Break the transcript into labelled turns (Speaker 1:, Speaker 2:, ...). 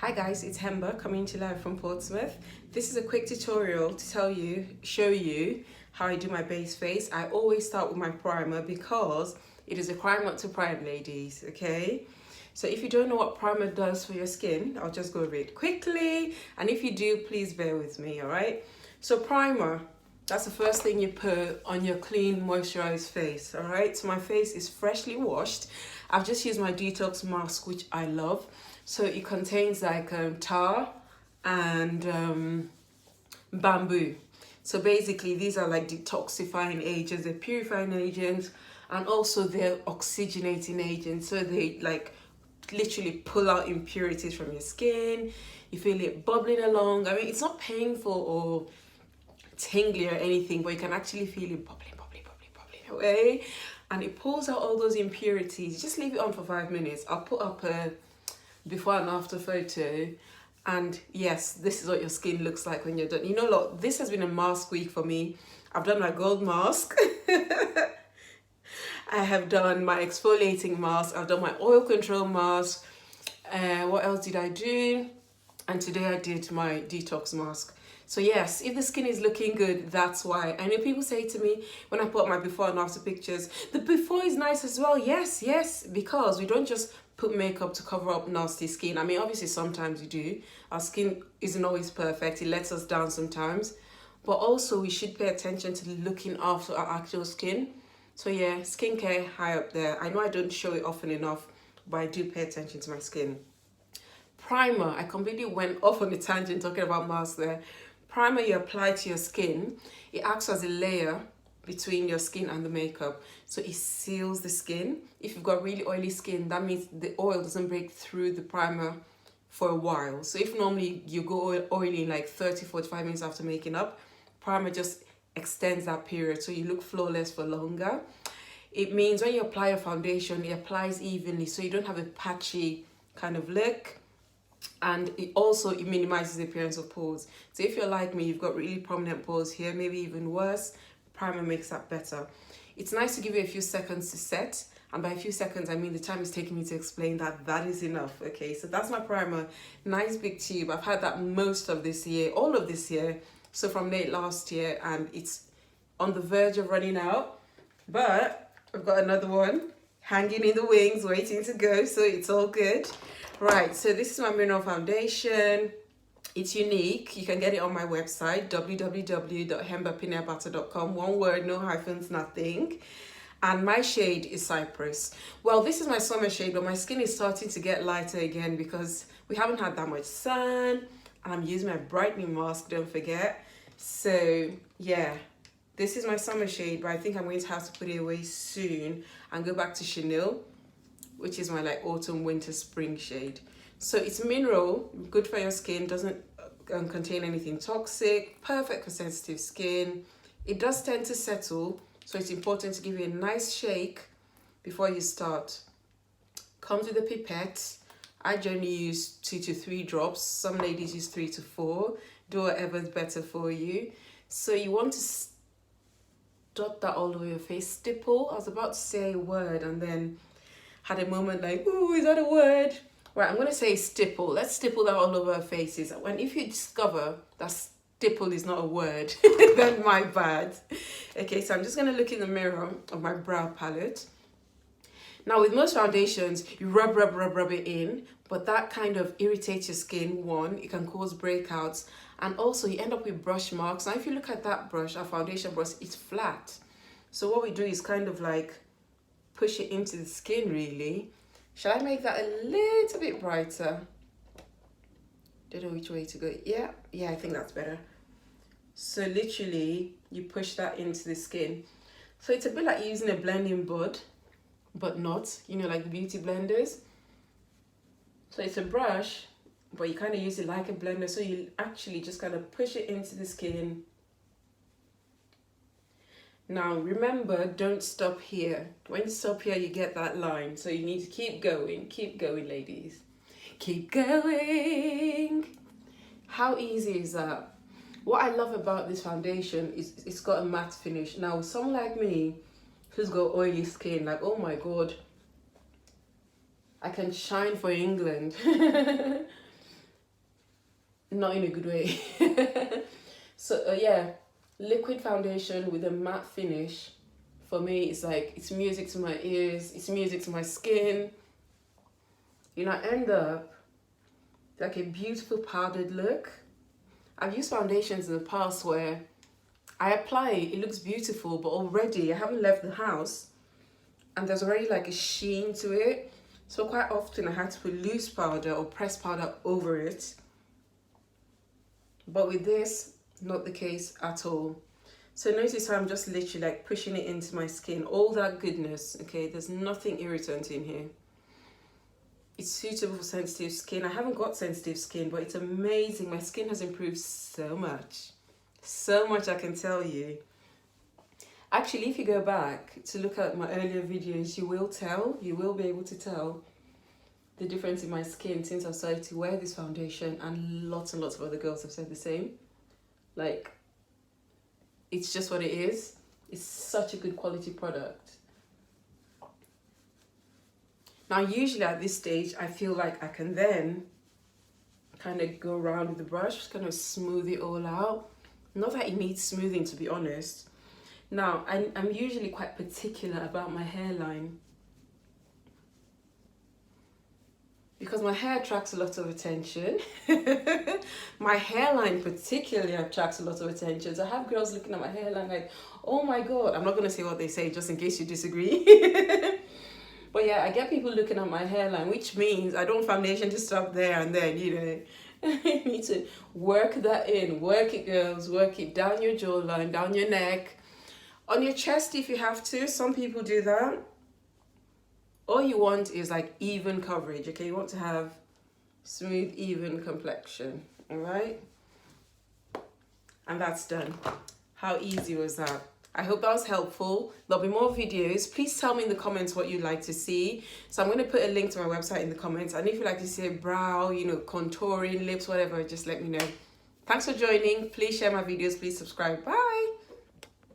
Speaker 1: Hi guys, it's Hemba coming to you live from Portsmouth. This is a quick tutorial to show you how I do my base face. I always start with my primer because it is a crime not to prime, ladies, okay? So if you don't know what primer does for your skin, I'll just go over it quickly. And if you do, please bear with me, all right? So primer, that's the first thing you put on your clean, moisturized face, all right? So my face is freshly washed. I've just used my detox mask, which I love. So it contains like tar and bamboo. So basically these are like detoxifying agents, they're purifying agents, and also they're oxygenating agents. So they like literally pull out impurities from your skin. You feel it bubbling along. I mean, it's not painful or tingly or anything, but you can actually feel it bubbling away, and it pulls out all those impurities. Just leave it on for 5 minutes. I'll put up a before and after photo, and yes, this is what your skin looks like when you're done. You know, look, this has been a mask week for me. I've done my gold mask. I have done my exfoliating mask. I've done my oil control mask. What else did I do? And today I did my detox mask. So yes, if the skin is looking good, that's why. I know people say to me when I put my before and after pictures, the before is nice as well. Yes, because we don't just put makeup to cover up nasty skin. I mean, obviously sometimes we do. Our skin isn't always perfect. It lets us down sometimes. But also we should pay attention to looking after our actual skin. So yeah, skincare high up there. I know I don't show it often enough, but I do pay attention to my skin. Primer, I completely went off on a tangent talking about masks there. Primer you apply to your skin, it acts as a layer between your skin and the makeup. So it seals the skin. If you've got really oily skin, that means the oil doesn't break through the primer for a while. So if normally you go oily in like 30-45 minutes after making up, primer just extends that period so you look flawless for longer. It means when you apply your foundation, it applies evenly so you don't have a patchy kind of look. And it minimizes the appearance of pores. So if you're like me, you've got really prominent pores here, maybe even worse, primer makes that better. It's nice to give it a few seconds to set, and by a few seconds I mean the time it's taking me to explain that is enough. Okay, so that's my primer. Nice big tube. I've had that most of this year, all of this year, so from late last year, and it's on the verge of running out, but I've got another one hanging in the wings waiting to go, so it's all good. Right, so this is my mineral foundation. It's unique. You can get it on my website, www.hembapeanutbutter.com. One word, no hyphens, nothing. And my shade is Cypress. Well, this is my summer shade, but my skin is starting to get lighter again because we haven't had that much sun. And I'm using my brightening mask, don't forget. So, yeah, this is my summer shade, but I think I'm going to have to put it away soon and go back to Chanel, which is my like autumn, winter, spring shade. So it's mineral, good for your skin, doesn't contain anything toxic, perfect for sensitive skin. It does tend to settle, so it's important to give it a nice shake before you start. Comes with a pipette. I generally use 2 to 3 drops. Some ladies use 3 to 4. Do whatever's better for you. So you want to dot that all over your face. Stipple. I was about to say a word and then had a moment like, ooh, is that a word? Right, I'm going to say stipple. Let's stipple that all over our faces. If you discover that stipple is not a word, then my bad. Okay, so I'm just going to look in the mirror of my brow palette. Now, with most foundations, you rub it in, but that kind of irritates your skin. One, it can cause breakouts, and also you end up with brush marks. Now, if you look at that brush, our foundation brush, it's flat. So what we do is kind of like push it into the skin, really. Shall I make that a little bit brighter? Don't know which way to go. Yeah, I think that's better. So literally, you push that into the skin. So it's a bit like using a blending board, but not, like the beauty blenders. So it's a brush, but you kind of use it like a blender. So you actually just kind of push it into the skin. Now remember, don't stop here. When you stop here, you get that line. So you need to keep going, ladies. Keep going. How easy is that? What I love about this foundation is it's got a matte finish. Now, someone like me who's got oily skin, like, oh my God, I can shine for England. not in a good way. So yeah, liquid foundation with a matte finish, for me, it's like, it's music to my ears, it's music to my skin. You know, I end up like a beautiful powdered look. I've used foundations in the past where I apply it, it looks beautiful, but already I haven't left the house and there's already like a sheen to it. So quite often I had to put loose powder or pressed powder over it. But with this, not the case at all. So notice how I'm just literally like pushing it into my skin. All that goodness, okay? There's nothing irritant in here. It's suitable for sensitive skin. I haven't got sensitive skin, but it's amazing. My skin has improved so much. So much, I can tell you. Actually, if you go back to look at my earlier videos, you will be able to tell the difference in my skin since I started to wear this foundation, and lots of other girls have said the same. Like, it's just what it is. It's such a good quality product. Now, usually at this stage, I feel like I can then kind of go around with the brush, just kind of smooth it all out. Not that it needs smoothing, to be honest. Now, I'm usually quite particular about my hairline, because my hair attracts a lot of attention. My hairline particularly attracts a lot of attention. So I have girls looking at my hairline like, oh my God. I'm not going to say what they say just in case you disagree. But yeah, I get people looking at my hairline, which means I don't foundation to stop there and then, you know. You need to work that in. Work it, girls. Work it down your jawline, down your neck, on your chest if you have to. Some people do that. All you want is like even coverage, okay? You want to have smooth, even complexion, all right? And that's done. How easy was that? I hope that was helpful. There'll be more videos. Please tell me in the comments what you'd like to see. So I'm going to put a link to my website in the comments. And if you'd like to see a brow, you know, contouring, lips, whatever, just let me know. Thanks for joining. Please share my videos. Please subscribe. Bye.